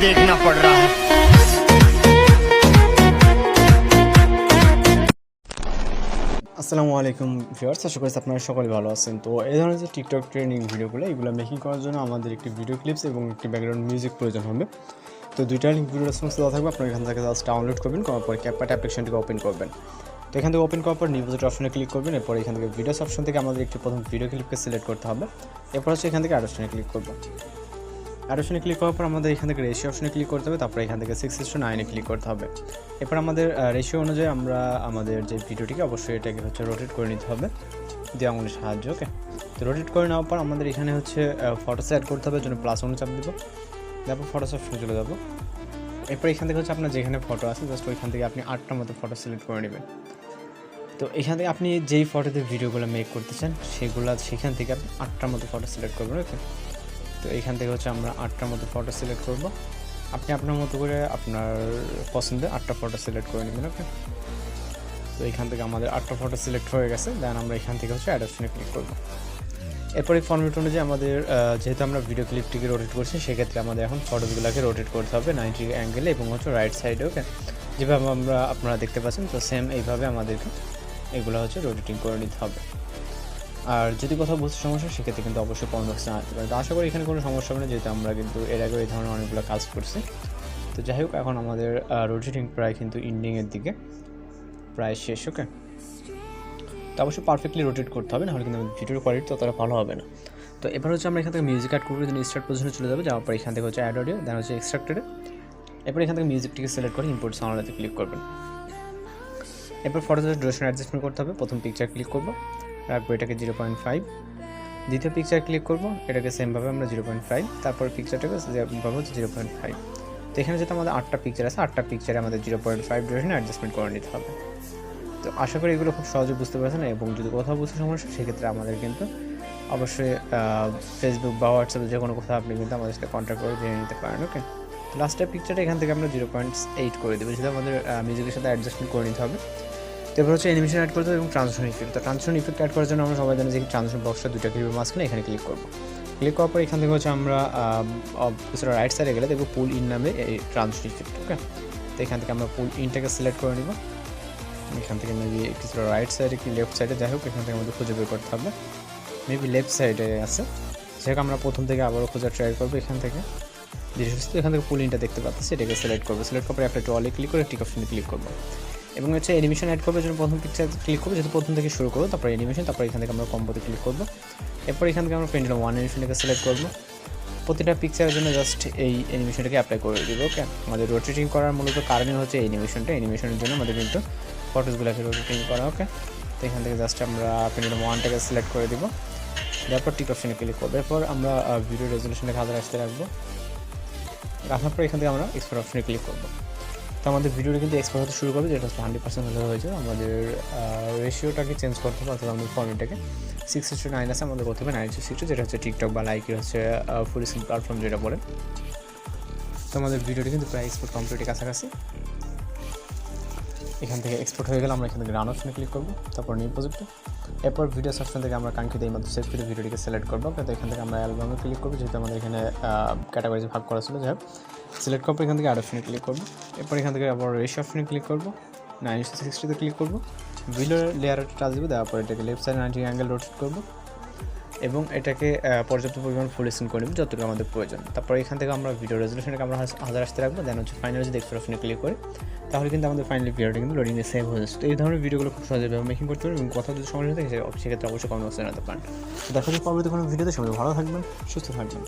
देखना पड़ रहा है। আসসালামু আলাইকুম ভিউয়ার্স, আশা করি আপনারা সকলে ভালো আছেন। তো এই ধরনের যে টিকটক ট্রেনিং ভিডিওগুলো এগুলো মেকিং করার জন্য আমাদের একটি ভিডিও ক্লিপস এবং একটি ব্যাকগ্রাউন্ড মিউজিক প্রয়োজন হবে। তো দুইটা লিঙ্ক ভিডিও রেসপন্সে দেওয়া থাকবে, আপনারা এখান থেকে জাস্ট ডাউনলোড করবেন, করার পর CapCut অ্যাপ্লিকেশনটিকে ওপেন করবেন। তো এখান থেকে ওপেন করার পর নিউ প্রজেক্ট অপশনে ক্লিক করবেন। এরপর এখান থেকে ভিডিওস অপশন থেকে আমাদের একটি প্রথম ভিডিও ক্লিপকে সিলেক্ট করতে হবে। এরপর হচ্ছে এখান থেকে অ্যাড অপশনে ক্লিক করবো। অ্যাড অপশনে ক্লিক করার পর আমাদের এখান থেকে রেশিও অপশনে ক্লিক করতে হবে, তারপরে এখান থেকে 6:9 ক্লিক করতে হবে। এরপর আমাদের রেশিও অনুযায়ী আমরা আমাদের যে ভিডিওটিকে অবশ্যই এটাকে হচ্ছে রোটেট করে নিতে হবে দিয়ে আঙুলের সাহায্য। ওকে, তো রোটেট করে নেওয়ার পর আমাদের এখানে হচ্ছে ফটোস অ্যাড করতে হবে, জন্য প্লাস চাপ দেবো, তারপর ফটোস অপশনে চলে যাবো। এরপর এখান থেকে হচ্ছে আপনার যেখানে ফটো আছে জাস্ট ওইখান থেকে আপনি 8টার মতো ফটো সিলেক্ট করে নেবেন। তো এখান থেকে আপনি যেই ফটোতে ভিডিওগুলো মেক করতে চান সেখান থেকে আপনি 8টার মতো ফটো সিলেক্ট করবেন। ওকে, তো এখান থেকে হচ্ছে আমরা 8টার মতো ফটো সিলেক্ট করব। আপনি আপনার মতো করে আপনার পছন্দের 8টা ফটো সিলেক্ট করে নেবেন। ওকে, তো এখান থেকে আমাদের 8টা ফটো সিলেক্ট হয়ে গেছে। দেন আমরা এখান থেকে হচ্ছে অ্যাড অপশনে ক্লিক করব। এরপর এই ফরম্যাট অনুযায়ী আমাদের যেহেতু আমরা ভিডিও ক্লিপটিকে রোটেট করছি, সেক্ষেত্রে আমাদের এখন ফটোগুলোকে রোটেট করতে হবে 90 অ্যাঙ্গেলে এবং হচ্ছে রাইট সাইডে। ওকে, যেভাবে আপনারা দেখতে পাচ্ছেন, তো সেম এইভাবে আমাদেরকে এগুলো হচ্ছে রোটেটিং করে নিতে হবে। আর যদি কোথাও বুঝতে সমস্যা সেক্ষেত্রে কিন্তু অবশ্যই কমেন্ট বক্সে জানাতে পারেন। তো আশা করি এখানে কোনো সমস্যা হবে না, যেহেতু আমরা কিন্তু এর আগে এই ধরনের অনেকগুলো কাজ করছি। তো যাই হোক, এখন আমাদের রোটেটিং প্রায় কিন্তু এন্ডিংয়ের দিকে প্রায় শেষ। ওকে, তো অবশ্যই পারফেক্টলি রোটেট করতে হবে, নাহলে কিন্তু ভিডিওর কোয়ালিটি ততটা ভালো হবে না। তো এবার হচ্ছে আমরা এখান থেকে মিউজিক অ্যাড করবো, যদি স্টার্ট পজিশনে চলে যাবে, যাওয়ার পর এখান থেকে হচ্ছে অ্যাড অডিও, দেন হচ্ছে এক্সট্রাক্টেড। এরপর এখান থেকে মিউজিকটিকে সিলেক্ট করে ইম্পোর্ট সাউন্ডে ক্লিক করবেন। এরপর ফটোতে ডুরেশন অ্যাডজাস্টমেন্ট করতে হবে। প্রথম পিকচার ক্লিক করবো, রাখবো এটাকে 0.5। দ্বিতীয় পিকচার ক্লিক করব, এটাকে সেমভাবে আমরা 0.5, তারপর পিকচারটাকে সেমভাবে হচ্ছে 0.5। তো এখানে যেহেতু আমাদের 8টা পিকচার আছে, 8টা পিকচারে আমাদের 0.5 ডিউরেশন অ্যাডজাস্টমেন্ট করে নিতে হবে। তো আশা করি এগুলো খুব সহজে বুঝতে পারছেন, এবং যদি কোথাও বুঝতে সমস্যা সেক্ষেত্রে আমাদের কিন্তু অবশ্যই ফেসবুক বা হোয়াটসঅ্যাপে যে কোনো কোথাও আপনি কিন্তু আমাদের সাথে কন্ট্যাক্ট করে জেনে নিতে পারেন। ওকে, তো লাস্টের পিকচারটা এখান থেকে আমরা 0.8 করে দেবো, যেটা আমাদের মিউজিকের সাথে অ্যাডজাস্টমেন্ট করে নিতে হবে। এরপর হচ্ছে অ্যানিমেশন অ্যাড করতে হবে এবং ট্রানজিশন ইফেক্ট। তো ট্রানজিশন ইফেক্ট অ্যাড করার জন্য আমরা সবাই জানি যে ট্রানজিশন বক্সটা দুইটা কিবোর্ড মাঝখানে এখানে ক্লিক করবো। ক্লিক করার পর এখান থেকে হচ্ছে আমরা কিছুটা রাইট সাইডে গেলে দেখবো পুল ইন নামে এই ট্রানজিশন ইফেক্ট। ওকে, তো এখান থেকে আমরা পুল ইনটাকে সিলেক্ট করে নিব। এখান থেকে মেবি কিছুটা রাইট সাইডে কি লেফট সাইডে, যাই হোক এখান থেকে আমাদের খুঁজে বের করতে হবে। মেবি লেফট সাইডে আছে, সেটাকে আমরা প্রথম থেকে আবারও খোঁজা ট্রাই করবো। এখান থেকে ধীরে সুস্থ এখান থেকে পুল ইনটা দেখতে পাচ্ছি, সেটাকে সিলেক্ট করবো। সিলেক্ট করার পর অ্যাপ্লাই টু অলে ক্লিক করে টিক অপশনে ক্লিক করবো এবং হচ্ছে অ্যানিমেশন অ্যাড করবার জন্য প্রথম পিকচার ক্লিক করবো, যেহেতু প্রথম থেকে শুরু করবো, তারপর অ্যানিমেশন, তারপর এখান থেকে আমরা কম্বোতে ক্লিক করবো। এরপর এখান থেকে আমরা পেন্ডুলাম 1 অ্যানিমেশনটাকে সিলেক্ট করবো। প্রতিটা পিকচারের জন্য জাস্ট এই অ্যানিমেশনটাকে অ্যাপ্লাই করে দেবো। ওকে, আমাদের রোটেটিং করার মূলত কারণই হচ্ছে এই অ্যানিমেশনের জন্য আমাদের কিন্তু ফটোসগুলোকে রোটেটিং করা। ওকে, তো এখান থেকে জাস্ট আমরা পেন্ডুলাম 1টাকে সিলেক্ট করে দিব, তারপর টিক অপশনে ক্লিক করবো। এরপর আমরা ভিডিও রেজলিউশনটাকে 1080 রাখবো। রাখার পর এখান থেকে আমরা এক্সপোর্ট অপশনে ক্লিক করবো। তো আমাদের ভিডিওটা কিন্তু এক্সপোর্ট হতে শুরু করবে, যেটা হচ্ছে 100% হলে হয়েছে। আমাদের রেশিওটাকে চেঞ্জ করতে হবে, অর্থাৎ আমাদের ফর্মেটটাকে 6:9 আছে, আমাদের করতে হবে 9:60, যেটা হচ্ছে টিকটক বা লাইকের হচ্ছে ফুল স্ক্রিন প্ল্যাটফর্ম যেটা বলে। তো আমাদের ভিডিওটি কিন্তু প্রায় এক্সপোর্ট কমপ্লিটের কাছাকাছি। এখান থেকে এক্সপোর্ট হয়ে গেলে আমরা এখান থেকে রান অপশনে ক্লিক করবো, তারপর নিউ প্রজেক্টে। এরপর ভিডিও অপশন থেকে আমরা কাঙ্ক্ষিত এই মধ্যে সেভ করে ভিডিওটিকে সিলেক্ট করবো। তো এখান থেকে আমরা অ্যালবামে ক্লিক করবো, যেহেতু আমাদের এখানে ক্যাটাগরিজ ভাগ করা ছিল। যাই হোক, সিলেক্ট করার পর এখান থেকে অ্যাড অপশনে ক্লিক করবো। এরপর এখান থেকে আবার রেশিও অপশনে ক্লিক করবো, 9:60 ক্লিক করবো, ভিডিও লেয়ারটা টাচ দেবো, দেওয়ার পর এটাকে লেফট সাইড 90 অ্যাঙ্গেল রোটেট করবো এবং এটাকে পর্যাপ্ত পরিমাণ ফুল স্ক্রিন করে নেব যতটুকু আমাদের প্রয়োজন। তারপর এখান থেকে আমরা ভিডিও রেজলিউশনটাকে আমরা 1080 রাখবো। দেন হচ্ছে ফাইনালি যদি এক্সপোর্ট অপশনে ক্লিক করি, তাহলে কিন্তু আমাদের ফাইনালি ভিডিওটা কিন্তু লোডিংয়ে সেভ হয়ে যাচ্ছে। তো এই ধরনের ভিডিওগুলো খুব সহজভাবে মেকিং করতে পারবেন এবং কথা যদি সমস্যা থাকে সেক্ষেত্রে অবশ্যই কমেন্ট বক্সে জানাতে পারেন। দেখা যাচ্ছে পরবর্তী কোনো ভিডিওতে, সবাই ভালো থাকবেন, সুস্থ থাকবেন।